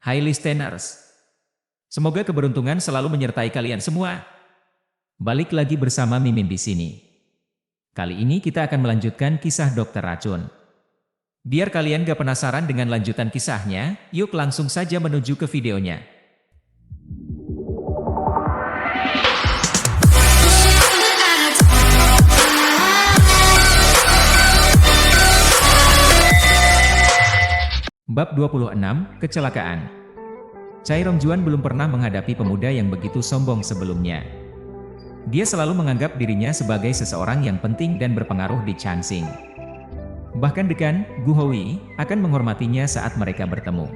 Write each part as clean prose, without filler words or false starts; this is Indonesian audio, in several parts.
Hai listeners, semoga keberuntungan selalu menyertai kalian semua. Balik lagi bersama Mimin di sini. Kali ini kita akan melanjutkan kisah Dokter Racun. Biar kalian gak penasaran dengan lanjutan kisahnya, yuk langsung saja menuju ke videonya. Bab 26, Kecelakaan. Chai Rongjuan belum pernah menghadapi pemuda yang begitu sombong sebelumnya. Dia selalu menganggap dirinya sebagai seseorang yang penting dan berpengaruh di Chansing. Bahkan dekan, Gu Hoi, akan menghormatinya saat mereka bertemu.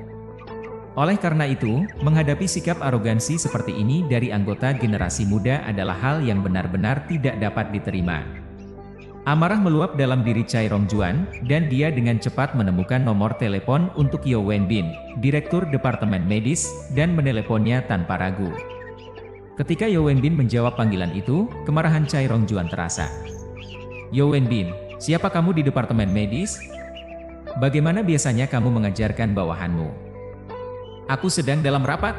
Oleh karena itu, menghadapi sikap arogansi seperti ini dari anggota generasi muda adalah hal yang benar-benar tidak dapat diterima. Amarah meluap dalam diri Chai Rongjuan, dan dia dengan cepat menemukan nomor telepon untuk Yo Wenbin, Direktur Departemen Medis, dan meneleponnya tanpa ragu. Ketika Yo Wenbin menjawab panggilan itu, kemarahan Chai Rongjuan terasa. Yo Wenbin, siapa kamu di Departemen Medis? Bagaimana biasanya kamu mengajarkan bawahanmu? Aku sedang dalam rapat.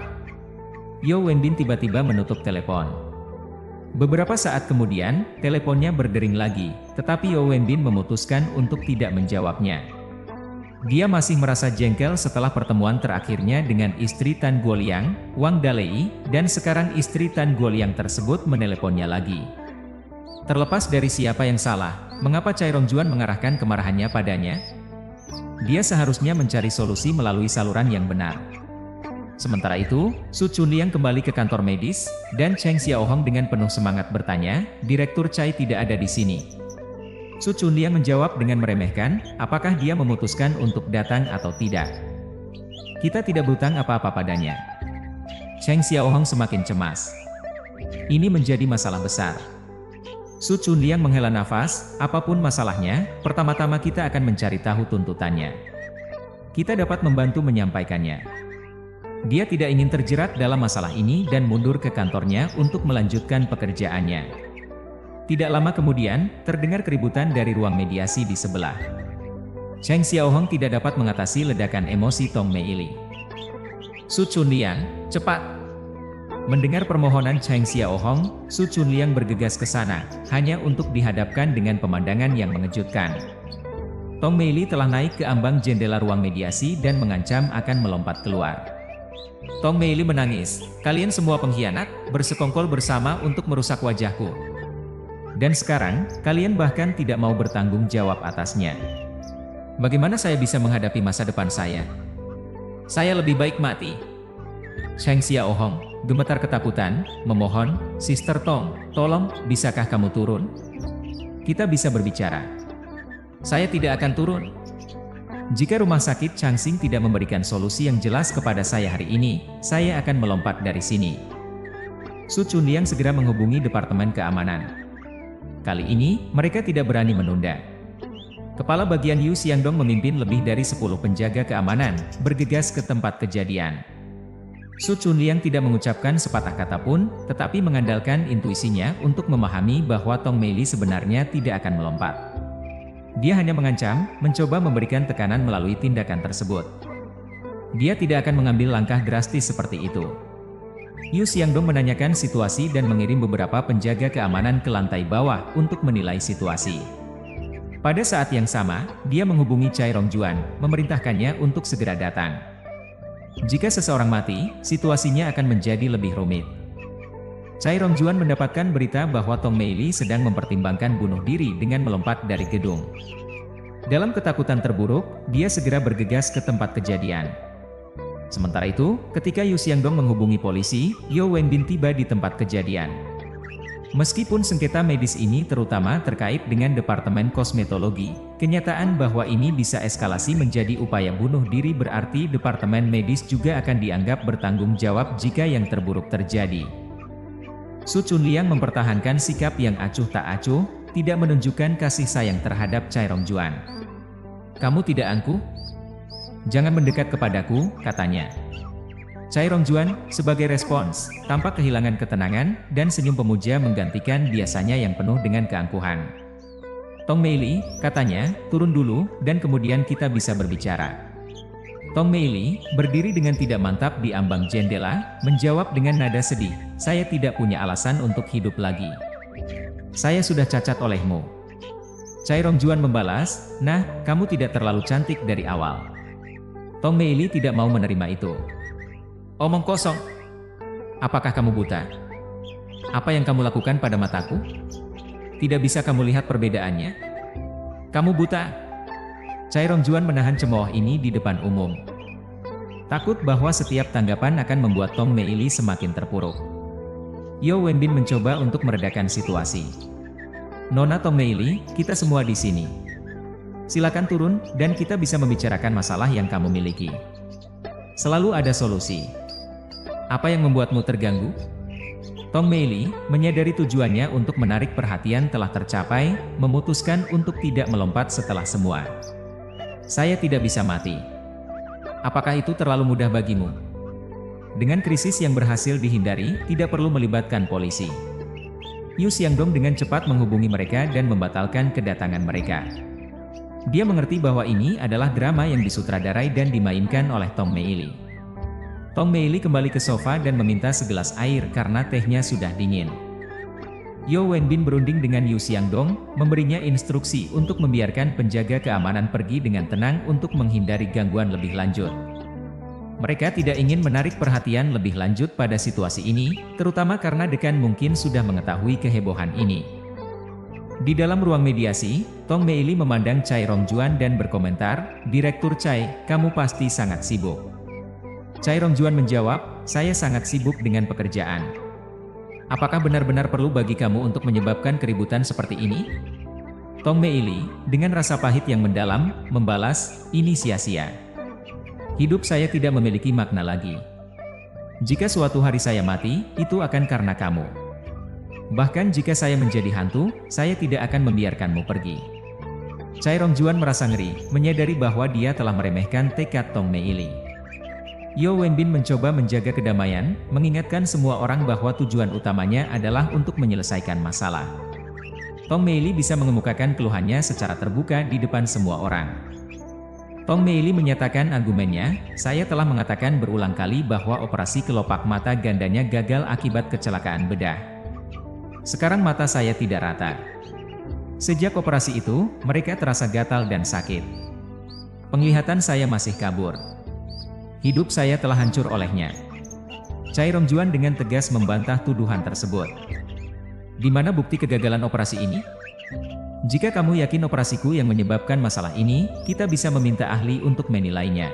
Yo Wenbin tiba-tiba menutup telepon. Beberapa saat kemudian, teleponnya berdering lagi, tetapi Yo Wenbin memutuskan untuk tidak menjawabnya. Dia masih merasa jengkel setelah pertemuan terakhirnya dengan istri Tan Guoliang, Wang Dalei, dan sekarang istri Tan Guoliang tersebut meneleponnya lagi. Terlepas dari siapa yang salah, mengapa Chai Rongjuan mengarahkan kemarahannya padanya? Dia seharusnya mencari solusi melalui saluran yang benar. Sementara itu, Su Chunliang kembali ke kantor medis, dan Cheng Xiaohong dengan penuh semangat bertanya, Direktur Chai tidak ada di sini. Su Chunliang menjawab dengan meremehkan, apakah dia memutuskan untuk datang atau tidak. Kita tidak berutang apa-apa padanya. Cheng Xiaohong semakin cemas. Ini menjadi masalah besar. Su Chunliang menghela nafas, apapun masalahnya, pertama-tama kita akan mencari tahu tuntutannya. Kita dapat membantu menyampaikannya. Dia tidak ingin terjerat dalam masalah ini dan mundur ke kantornya untuk melanjutkan pekerjaannya. Tidak lama kemudian, terdengar keributan dari ruang mediasi di sebelah. Cheng Xiaohong tidak dapat mengatasi ledakan emosi Tong Meili. Su Chunliang, cepat! Mendengar permohonan Cheng Xiaohong, Su Chunliang bergegas ke sana, hanya untuk dihadapkan dengan pemandangan yang mengejutkan. Tong Meili telah naik ke ambang jendela ruang mediasi dan mengancam akan melompat keluar. Tong Meili menangis, kalian semua pengkhianat, bersekongkol bersama untuk merusak wajahku. Dan sekarang, kalian bahkan tidak mau bertanggung jawab atasnya. Bagaimana saya bisa menghadapi masa depan saya? Saya lebih baik mati. Cheng Xiaohong, gemetar ketakutan, memohon, Sister Tong, tolong, bisakah kamu turun? Kita bisa berbicara. Saya tidak akan turun. Jika rumah sakit Chansing tidak memberikan solusi yang jelas kepada saya hari ini, saya akan melompat dari sini. Su Chunliang segera menghubungi Departemen Keamanan. Kali ini, mereka tidak berani menunda. Kepala bagian Yu Xiangdong memimpin lebih dari 10 penjaga keamanan, bergegas ke tempat kejadian. Su Chunliang tidak mengucapkan sepatah kata pun, tetapi mengandalkan intuisinya untuk memahami bahwa Tong Meili sebenarnya tidak akan melompat. Dia hanya mengancam, mencoba memberikan tekanan melalui tindakan tersebut. Dia tidak akan mengambil langkah drastis seperti itu. Yu Xiangdong menanyakan situasi dan mengirim beberapa penjaga keamanan ke lantai bawah untuk menilai situasi. Pada saat yang sama, dia menghubungi Chai Rongjuan, memerintahkannya untuk segera datang. Jika seseorang mati, situasinya akan menjadi lebih rumit. Chai Rongjuan mendapatkan berita bahwa Tong Meili sedang mempertimbangkan bunuh diri dengan melompat dari gedung. Dalam ketakutan terburuk, dia segera bergegas ke tempat kejadian. Sementara itu, ketika Yu Xiangdong menghubungi polisi, Yo Wenbin tiba di tempat kejadian. Meskipun sengketa medis ini terutama terkait dengan Departemen Kosmetologi, kenyataan bahwa ini bisa eskalasi menjadi upaya bunuh diri berarti Departemen Medis juga akan dianggap bertanggung jawab jika yang terburuk terjadi. Su Chunliang mempertahankan sikap yang acuh tak acuh, tidak menunjukkan kasih sayang terhadap Chai Rongjuan. Kamu tidak angkuh? Jangan mendekat kepadaku, katanya. Chai Rongjuan, sebagai respons, tampak kehilangan ketenangan, dan senyum pemuja menggantikan biasanya yang penuh dengan keangkuhan. Tong Meili, katanya, turun dulu, dan kemudian kita bisa berbicara. Tong Meili, berdiri dengan tidak mantap di ambang jendela, menjawab dengan nada sedih, "Saya tidak punya alasan untuk hidup lagi. Saya sudah cacat olehmu." Chai Rongjuan membalas, "Nah, kamu tidak terlalu cantik dari awal." Tong Meili tidak mau menerima itu. "Omong kosong. Apakah kamu buta? Apa yang kamu lakukan pada mataku? Tidak bisa kamu lihat perbedaannya? Kamu buta?" Chai Rongjuan menahan cemooh ini di depan umum. Takut bahwa setiap tanggapan akan membuat Tong Meili semakin terpuruk. Yo Wenbin mencoba untuk meredakan situasi. "Nona Tong Meili, kita semua di sini. Silakan turun, dan kita bisa membicarakan masalah yang kamu miliki. Selalu ada solusi. Apa yang membuatmu terganggu?" Tong Meili, menyadari tujuannya untuk menarik perhatian telah tercapai, memutuskan untuk tidak melompat setelah semua. "Saya tidak bisa mati. Apakah itu terlalu mudah bagimu?" Dengan krisis yang berhasil dihindari, tidak perlu melibatkan polisi. Yu Xiangdong dengan cepat menghubungi mereka dan membatalkan kedatangan mereka. Dia mengerti bahwa ini adalah drama yang disutradarai dan dimainkan oleh Tong Meili. Tong Meili kembali ke sofa dan meminta segelas air karena tehnya sudah dingin. Yo Wenbin berunding dengan Yu Xiangdong, memberinya instruksi untuk membiarkan penjaga keamanan pergi dengan tenang untuk menghindari gangguan lebih lanjut. Mereka tidak ingin menarik perhatian lebih lanjut pada situasi ini, terutama karena dekan mungkin sudah mengetahui kehebohan ini. Di dalam ruang mediasi, Tong Meili memandang Chai Rongjuan dan berkomentar, "Direktur Chai, kamu pasti sangat sibuk." Chai Rongjuan menjawab, "Saya sangat sibuk dengan pekerjaan." "Apakah benar-benar perlu bagi kamu untuk menyebabkan keributan seperti ini?" Tong Meili, dengan rasa pahit yang mendalam, membalas, "Ini sia-sia. Hidup saya tidak memiliki makna lagi. Jika suatu hari saya mati, itu akan karena kamu. Bahkan jika saya menjadi hantu, saya tidak akan membiarkanmu pergi." Chai Rongjuan merasa ngeri, menyadari bahwa dia telah meremehkan tekad Tong Meili. Yo Wenbin mencoba menjaga kedamaian, mengingatkan semua orang bahwa tujuan utamanya adalah untuk menyelesaikan masalah. Tong Meili bisa mengemukakan keluhannya secara terbuka di depan semua orang. Tong Meili menyatakan argumennya, "Saya telah mengatakan berulang kali bahwa operasi kelopak mata gandanya gagal akibat kecelakaan bedah. Sekarang mata saya tidak rata. Sejak operasi itu, mereka terasa gatal dan sakit. Penglihatan saya masih kabur. Hidup saya telah hancur olehnya." Chai Rongjuan dengan tegas membantah tuduhan tersebut. "Di mana bukti kegagalan operasi ini? Jika kamu yakin operasiku yang menyebabkan masalah ini, kita bisa meminta ahli untuk menilainya.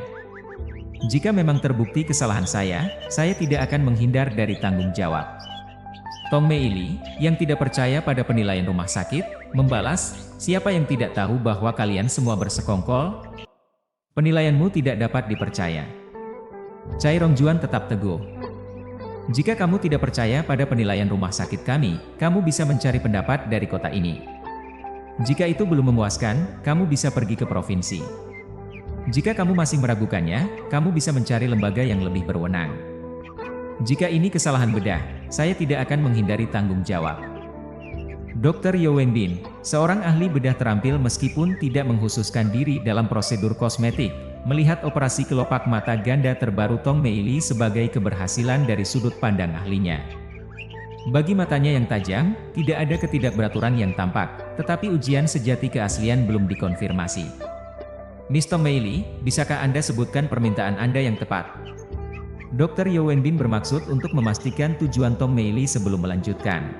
Jika memang terbukti kesalahan saya tidak akan menghindar dari tanggung jawab." Tong Meili, yang tidak percaya pada penilaian rumah sakit, membalas, "Siapa yang tidak tahu bahwa kalian semua bersekongkol? Penilaianmu tidak dapat dipercaya." Chai Rongjuan tetap teguh. "Jika kamu tidak percaya pada penilaian rumah sakit kami, kamu bisa mencari pendapat dari kota ini. Jika itu belum memuaskan, kamu bisa pergi ke provinsi. Jika kamu masih meragukannya, kamu bisa mencari lembaga yang lebih berwenang. Jika ini kesalahan bedah, saya tidak akan menghindari tanggung jawab." Dr. Yo Wenbin, seorang ahli bedah terampil meskipun tidak mengkhususkan diri dalam prosedur kosmetik, melihat operasi kelopak mata ganda terbaru Tong Meili sebagai keberhasilan dari sudut pandang ahlinya. Bagi matanya yang tajam, tidak ada ketidakberaturan yang tampak, tetapi ujian sejati keaslian belum dikonfirmasi. "Miss Tong Meili, bisakah Anda sebutkan permintaan Anda yang tepat?" Dr. Yo Wenbin bermaksud untuk memastikan tujuan Tong Meili sebelum melanjutkan.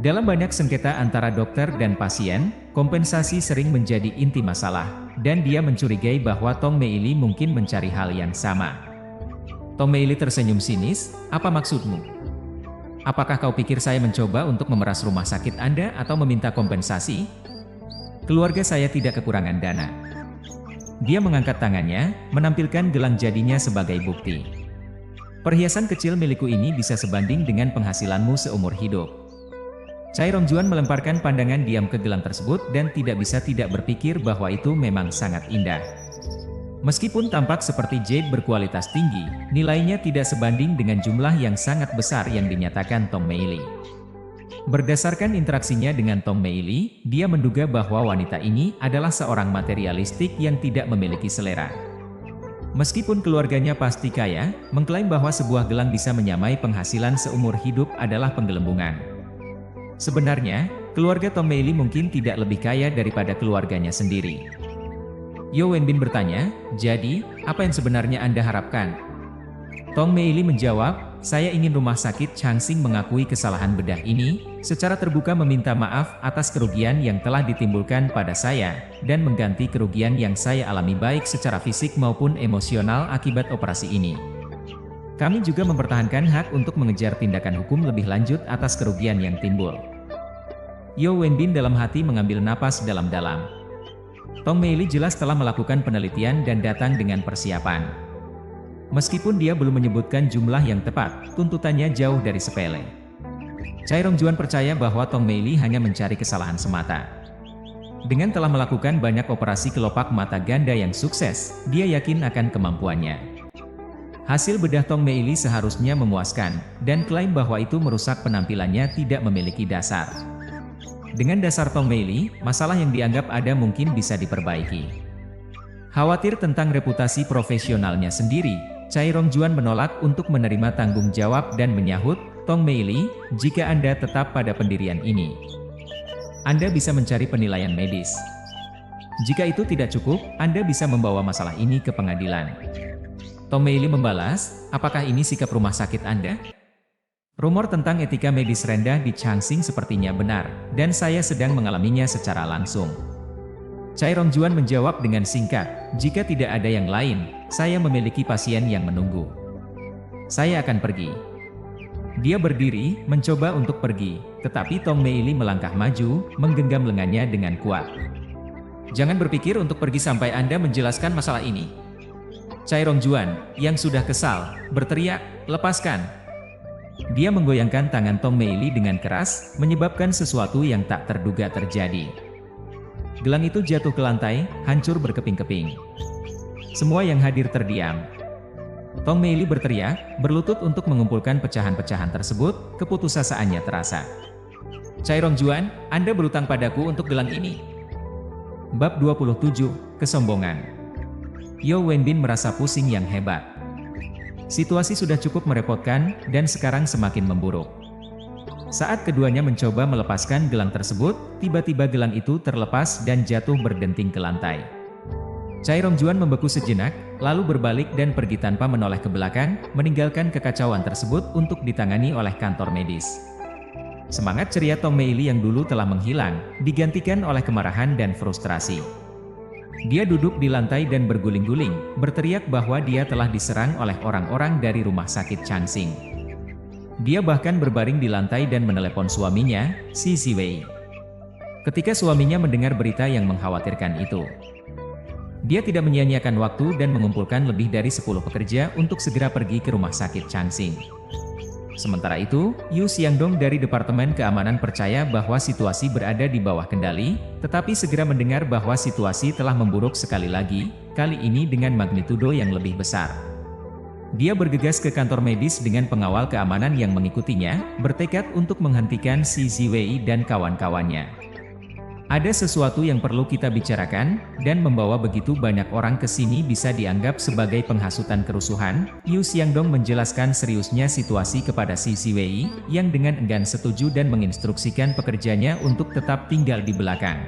Dalam banyak sengketa antara dokter dan pasien, kompensasi sering menjadi inti masalah, dan dia mencurigai bahwa Tong Meili mungkin mencari hal yang sama. Tong Meili tersenyum sinis, "Apa maksudmu? Apakah kau pikir saya mencoba untuk memeras rumah sakit Anda atau meminta kompensasi? Keluarga saya tidak kekurangan dana." Dia mengangkat tangannya, menampilkan gelang jadinya sebagai bukti. "Perhiasan kecil milikku ini bisa sebanding dengan penghasilanmu seumur hidup." Chai Rongjuan melemparkan pandangan diam ke gelang tersebut dan tidak bisa tidak berpikir bahwa itu memang sangat indah. Meskipun tampak seperti jade berkualitas tinggi, nilainya tidak sebanding dengan jumlah yang sangat besar yang dinyatakan Tong Meili. Berdasarkan interaksinya dengan Tong Meili, dia menduga bahwa wanita ini adalah seorang materialistik yang tidak memiliki selera. Meskipun keluarganya pasti kaya, mengklaim bahwa sebuah gelang bisa menyamai penghasilan seumur hidup adalah penggelembungan. Sebenarnya, keluarga Tong Mei Li mungkin tidak lebih kaya daripada keluarganya sendiri. Yo Wenbin bertanya, jadi, apa yang sebenarnya Anda harapkan? Tong Mei Li menjawab, saya ingin rumah sakit Changsing mengakui kesalahan bedah ini, secara terbuka meminta maaf atas kerugian yang telah ditimbulkan pada saya, dan mengganti kerugian yang saya alami baik secara fisik maupun emosional akibat operasi ini. Kami juga mempertahankan hak untuk mengejar tindakan hukum lebih lanjut atas kerugian yang timbul. Yo Wenbin dalam hati mengambil napas dalam-dalam. Tong Mei Li jelas telah melakukan penelitian dan datang dengan persiapan. Meskipun dia belum menyebutkan jumlah yang tepat, tuntutannya jauh dari sepele. Chai Rongjuan percaya bahwa Tong Mei Li hanya mencari kesalahan semata. Dengan telah melakukan banyak operasi kelopak mata ganda yang sukses, dia yakin akan kemampuannya. Hasil bedah Tong Mei Li seharusnya memuaskan, dan klaim bahwa itu merusak penampilannya tidak memiliki dasar. Dengan dasar Tong Mei Li, masalah yang dianggap ada mungkin bisa diperbaiki. Khawatir tentang reputasi profesionalnya sendiri, Chai Rongjuan menolak untuk menerima tanggung jawab dan menyahut, Tong Mei Li, jika Anda tetap pada pendirian ini, Anda bisa mencari penilaian medis. Jika itu tidak cukup, Anda bisa membawa masalah ini ke pengadilan. Tong Mei Li membalas, apakah ini sikap rumah sakit Anda? Rumor tentang etika medis rendah di Changsing sepertinya benar, dan saya sedang mengalaminya secara langsung. Chai Rongjuan menjawab dengan singkat, jika tidak ada yang lain, saya memiliki pasien yang menunggu. Saya akan pergi. Dia berdiri, mencoba untuk pergi, tetapi Tong Mei Li melangkah maju, menggenggam lengannya dengan kuat. Jangan berpikir untuk pergi sampai Anda menjelaskan masalah ini. Chai Rongjuan, yang sudah kesal, berteriak, lepaskan. Dia menggoyangkan tangan Tong Mei Li dengan keras, menyebabkan sesuatu yang tak terduga terjadi. Gelang itu jatuh ke lantai, hancur berkeping-keping. Semua yang hadir terdiam. Tong Mei Li berteriak, berlutut untuk mengumpulkan pecahan-pecahan tersebut, keputusasaan terasa. Chai Rongjuan, Anda berutang padaku untuk gelang ini. Bab 27, Kesombongan. Yo Wenbin merasa pusing yang hebat. Situasi sudah cukup merepotkan, dan sekarang semakin memburuk. Saat keduanya mencoba melepaskan gelang tersebut, tiba-tiba gelang itu terlepas dan jatuh berdenting ke lantai. Chai Rongjuan membeku sejenak, lalu berbalik dan pergi tanpa menoleh ke belakang, meninggalkan kekacauan tersebut untuk ditangani oleh kantor medis. Semangat ceria Tong Mei Li yang dulu telah menghilang, digantikan oleh kemarahan dan frustrasi. Dia duduk di lantai dan berguling-guling, berteriak bahwa dia telah diserang oleh orang-orang dari rumah sakit Changsing. Dia bahkan berbaring di lantai dan menelepon suaminya, Si Ziwei. Ketika suaminya mendengar berita yang mengkhawatirkan itu, dia tidak menyia-nyiakan waktu dan mengumpulkan lebih dari 10 pekerja untuk segera pergi ke rumah sakit Changsing. Sementara itu, Yu Xiangdong dari Departemen Keamanan percaya bahwa situasi berada di bawah kendali, tetapi segera mendengar bahwa situasi telah memburuk sekali lagi, kali ini dengan magnitudo yang lebih besar. Dia bergegas ke kantor medis dengan pengawal keamanan yang mengikutinya, bertekad untuk menghentikan Si Ziwei dan kawan-kawannya. Ada sesuatu yang perlu kita bicarakan, dan membawa begitu banyak orang ke sini bisa dianggap sebagai penghasutan kerusuhan. Yu Xiangdong menjelaskan seriusnya situasi kepada Si Ziwei, yang dengan enggan setuju dan menginstruksikan pekerjanya untuk tetap tinggal di belakang.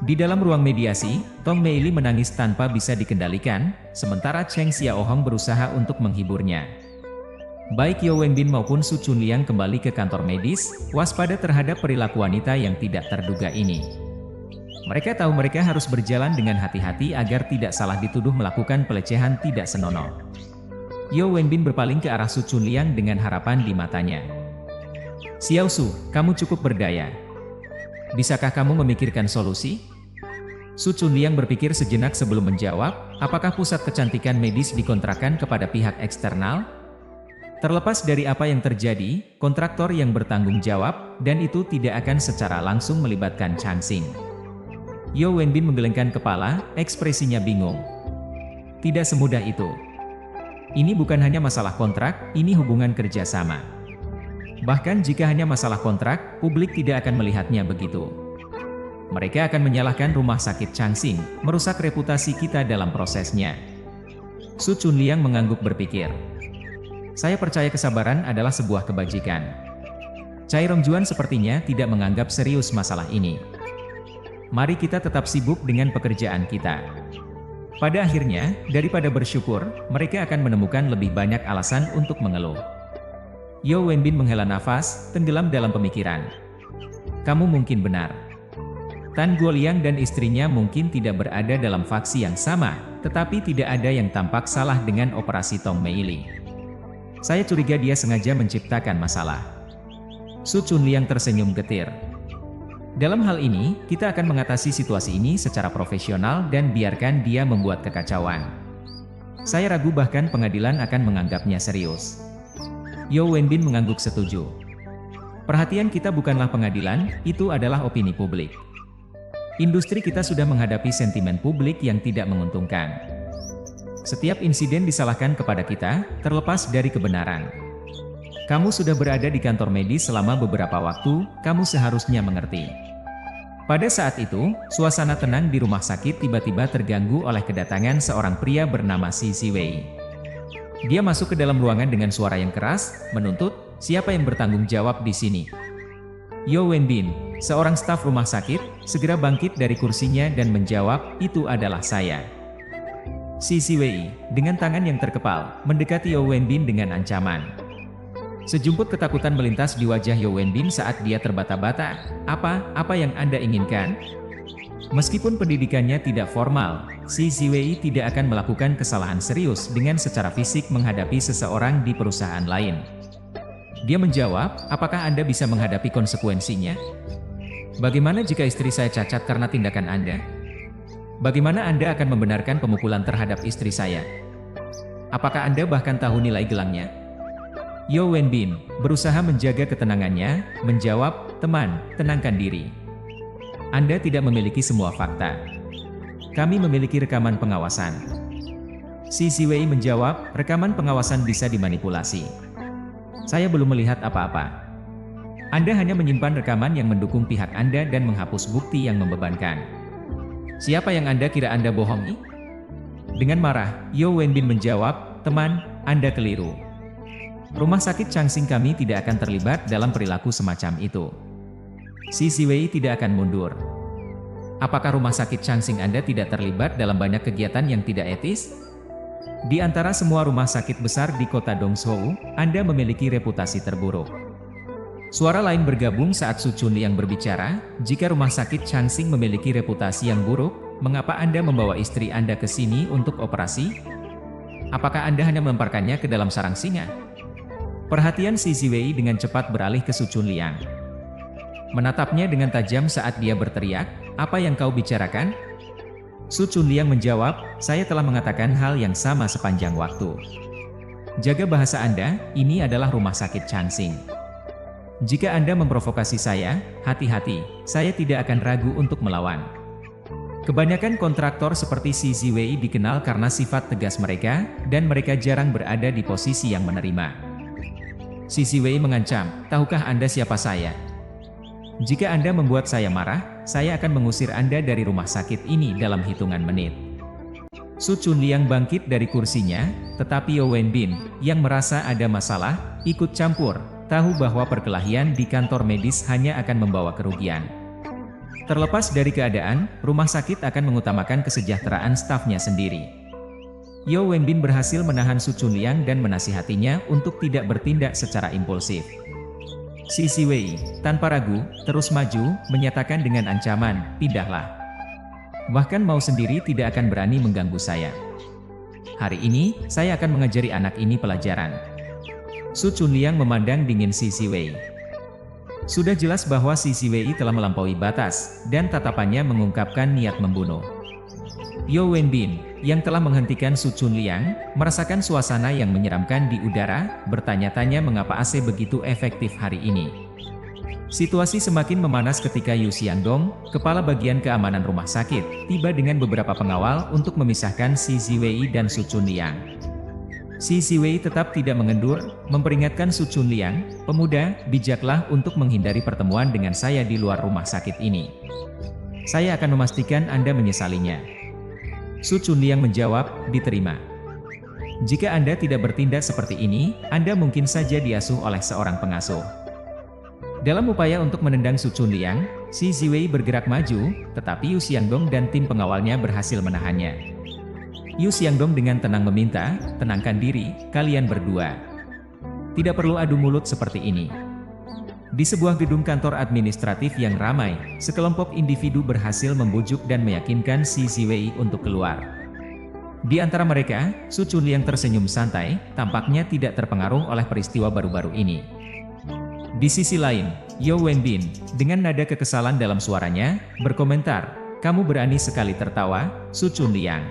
Di dalam ruang mediasi, Tong Mei Li menangis tanpa bisa dikendalikan, sementara Cheng Xiaohong berusaha untuk menghiburnya. Baik Yo Wenbin maupun Su Chunliang kembali ke kantor medis, waspada terhadap perilaku wanita yang tidak terduga ini. Mereka tahu mereka harus berjalan dengan hati-hati agar tidak salah dituduh melakukan pelecehan tidak senonoh. Yo Wenbin berpaling ke arah Su Chunliang dengan harapan di matanya. Xiao Su, kamu cukup berdaya. Bisakah kamu memikirkan solusi? Su Chunliang berpikir sejenak sebelum menjawab, apakah pusat kecantikan medis dikontrakkan kepada pihak eksternal? Terlepas dari apa yang terjadi, kontraktor yang bertanggung jawab, dan itu tidak akan secara langsung melibatkan Changsing. Yo Wenbin menggelengkan kepala, ekspresinya bingung. Tidak semudah itu. Ini bukan hanya masalah kontrak, ini hubungan kerjasama. Bahkan jika hanya masalah kontrak, publik tidak akan melihatnya begitu. Mereka akan menyalahkan rumah sakit Changsing, merusak reputasi kita dalam prosesnya. Su Chunliang mengangguk berpikir. Saya percaya kesabaran adalah sebuah kebajikan. Cai Rongjuan sepertinya tidak menganggap serius masalah ini. Mari kita tetap sibuk dengan pekerjaan kita. Pada akhirnya, daripada bersyukur, mereka akan menemukan lebih banyak alasan untuk mengeluh. Yao Wenbin menghela nafas, tenggelam dalam pemikiran. Kamu mungkin benar. Tan Guoliang dan istrinya mungkin tidak berada dalam faksi yang sama, tetapi tidak ada yang tampak salah dengan operasi Tong Meili. Saya curiga dia sengaja menciptakan masalah. Su Chunliang tersenyum getir. Dalam hal ini, kita akan mengatasi situasi ini secara profesional dan biarkan dia membuat kekacauan. Saya ragu bahkan pengadilan akan menganggapnya serius. Yao Wenbin mengangguk setuju. Perhatian kita bukanlah pengadilan, itu adalah opini publik. Industri kita sudah menghadapi sentimen publik yang tidak menguntungkan. Setiap insiden disalahkan kepada kita, terlepas dari kebenaran. Kamu sudah berada di kantor medis selama beberapa waktu, kamu seharusnya mengerti. Pada saat itu, suasana tenang di rumah sakit tiba-tiba terganggu oleh kedatangan seorang pria bernama Xi Ziwei. Dia masuk ke dalam ruangan dengan suara yang keras, menuntut, siapa yang bertanggung jawab di sini? Yao Wenbin, seorang staf rumah sakit, segera bangkit dari kursinya dan menjawab, itu adalah saya. Xi Ziwei, dengan tangan yang terkepal, mendekati Yao Wenbin dengan ancaman. Sejumput ketakutan melintas di wajah Yao Wenbin saat dia terbata-bata. Apa yang Anda inginkan? Meskipun pendidikannya tidak formal, Xi Ziwei tidak akan melakukan kesalahan serius dengan secara fisik menghadapi seseorang di perusahaan lain. Dia menjawab, apakah Anda bisa menghadapi konsekuensinya? Bagaimana jika istri saya cacat karena tindakan Anda? Bagaimana Anda akan membenarkan pemukulan terhadap istri saya? Apakah Anda bahkan tahu nilai gelangnya? Yao Wenbin, berusaha menjaga ketenangannya, menjawab, teman, tenangkan diri. Anda tidak memiliki semua fakta. Kami memiliki rekaman pengawasan. Xi Ziwei menjawab, rekaman pengawasan bisa dimanipulasi. Saya belum melihat apa-apa. Anda hanya menyimpan rekaman yang mendukung pihak Anda dan menghapus bukti yang membebankan. Siapa yang Anda kira Anda bohongi? Dengan marah, Yao Wenbin menjawab, teman, Anda keliru. Rumah sakit Changsing kami tidak akan terlibat dalam perilaku semacam itu. Xi Ziwei tidak akan mundur. Apakah rumah sakit Changsing Anda tidak terlibat dalam banyak kegiatan yang tidak etis? Di antara semua rumah sakit besar di kota Dongzhou, Anda memiliki reputasi terburuk. Suara lain bergabung saat Su Chunliang berbicara, jika rumah sakit Changsing memiliki reputasi yang buruk, mengapa Anda membawa istri Anda ke sini untuk operasi? Apakah Anda hanya melemparkannya ke dalam sarang singa? Perhatian Xi Ziwei dengan cepat beralih ke Su Chunliang. Menatapnya dengan tajam saat dia berteriak, apa yang kau bicarakan? Su Chunliang menjawab, saya telah mengatakan hal yang sama sepanjang waktu. Jaga bahasa Anda, ini adalah rumah sakit Changsing. Jika Anda memprovokasi saya, hati-hati, saya tidak akan ragu untuk melawan. Kebanyakan kontraktor seperti Xi Ziwei dikenal karena sifat tegas mereka, dan mereka jarang berada di posisi yang menerima. Xi Ziwei mengancam, tahukah Anda siapa saya? Jika Anda membuat saya marah, saya akan mengusir Anda dari rumah sakit ini dalam hitungan menit. Su Chunliang bangkit dari kursinya, tetapi Yao Wenbin, yang merasa ada masalah, ikut campur, tahu bahwa perkelahian di kantor medis hanya akan membawa kerugian. Terlepas dari keadaan, rumah sakit akan mengutamakan kesejahteraan stafnya sendiri. Yao Wenbin berhasil menahan Su Chunliang dan menasihatinya untuk tidak bertindak secara impulsif. Xi Ziwei, tanpa ragu, terus maju, menyatakan dengan ancaman, pindahlah. Bahkan mau sendiri tidak akan berani mengganggu saya. Hari ini, saya akan mengajari anak ini pelajaran. Su Chunliang memandang dingin Xi Ziwei. Sudah jelas bahwa Xi Ziwei telah melampaui batas, dan tatapannya mengungkapkan niat membunuh. Yao Wenbin, yang telah menghentikan Su Chunliang, merasakan suasana yang menyeramkan di udara, bertanya-tanya mengapa AC begitu efektif hari ini. Situasi semakin memanas ketika Yu Xiangdong, kepala bagian keamanan rumah sakit, tiba dengan beberapa pengawal untuk memisahkan Xi Ziwei dan Su Chunliang. Xi Ziwei tetap tidak mengendur, memperingatkan Su Chunliang, pemuda, bijaklah untuk menghindari pertemuan dengan saya di luar rumah sakit ini. Saya akan memastikan Anda menyesalinya. Su Chunliang menjawab, diterima. Jika Anda tidak bertindak seperti ini, Anda mungkin saja diasuh oleh seorang pengasuh. Dalam upaya untuk menendang Su Chunliang, Shi Ziwei bergerak maju, tetapi Yu Xiangdong dan tim pengawalnya berhasil menahannya. Yu Xiangdong dengan tenang meminta, "Tenangkan diri, kalian berdua. Tidak perlu adu mulut seperti ini." Di sebuah gedung kantor administratif yang ramai, sekelompok individu berhasil membujuk dan meyakinkan Shi Ziwei untuk keluar. Di antara mereka, Su Chunliang tersenyum santai, tampaknya tidak terpengaruh oleh peristiwa baru-baru ini. Di sisi lain, Yao Wenbin, dengan nada kekesalan dalam suaranya, berkomentar, "Kamu berani sekali tertawa, Su Chunliang.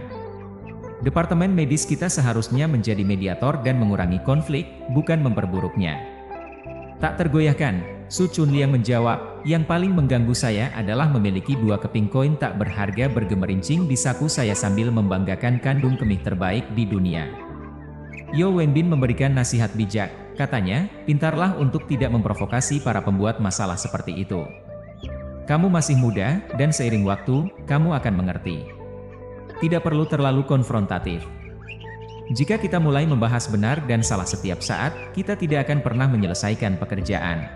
Departemen medis kita seharusnya menjadi mediator dan mengurangi konflik, bukan memperburuknya." Tak tergoyahkan, Su Chunliang menjawab, "Yang paling mengganggu saya adalah memiliki 2 keping koin tak berharga bergemerincing di saku saya sambil membanggakan kandung kemih terbaik di dunia." Yao Wenbin memberikan nasihat bijak, katanya, "Pintarlah untuk tidak memprovokasi para pembuat masalah seperti itu. Kamu masih muda, dan seiring waktu, kamu akan mengerti. Tidak perlu terlalu konfrontatif. Jika kita mulai membahas benar dan salah setiap saat, kita tidak akan pernah menyelesaikan pekerjaan."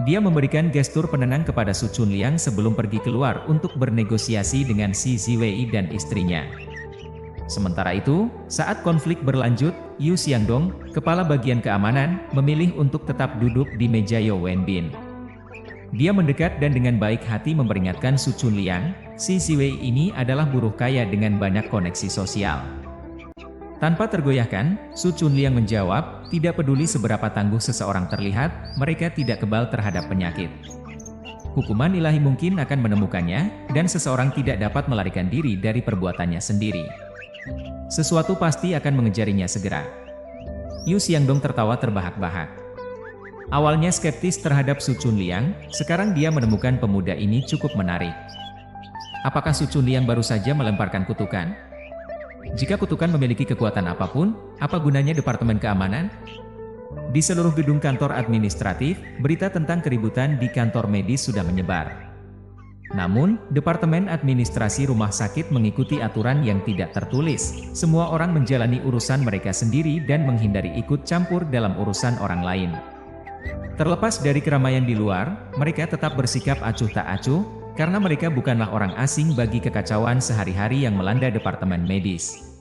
Dia memberikan gestur penenang kepada Su Chunliang sebelum pergi keluar untuk bernegosiasi dengan Shi Ziwei dan istrinya. Sementara itu, saat konflik berlanjut, Yu Xiangdong, kepala bagian keamanan, memilih untuk tetap duduk di meja Yao Wenbin. Dia mendekat dan dengan baik hati memperingatkan Su Chunliang, "Si Ziwei ini adalah buruh kaya dengan banyak koneksi sosial." Tanpa tergoyahkan, Su Chunliang menjawab, "Tidak peduli seberapa tangguh seseorang terlihat, mereka tidak kebal terhadap penyakit. Hukuman ilahi mungkin akan menemukannya, dan seseorang tidak dapat melarikan diri dari perbuatannya sendiri. Sesuatu pasti akan mengejarinya segera." Yu Xiangdong tertawa terbahak-bahak. Awalnya skeptis terhadap Su Chunliang, sekarang dia menemukan pemuda ini cukup menarik. Apakah Su Chunliang baru saja melemparkan kutukan? Jika kutukan memiliki kekuatan apapun, apa gunanya Departemen Keamanan? Di seluruh gedung kantor administratif, berita tentang keributan di kantor medis sudah menyebar. Namun, Departemen Administrasi Rumah Sakit mengikuti aturan yang tidak tertulis. Semua orang menjalani urusan mereka sendiri dan menghindari ikut campur dalam urusan orang lain. Terlepas dari keramaian di luar, mereka tetap bersikap acuh tak acuh, karena mereka bukanlah orang asing bagi kekacauan sehari-hari yang melanda Departemen Medis.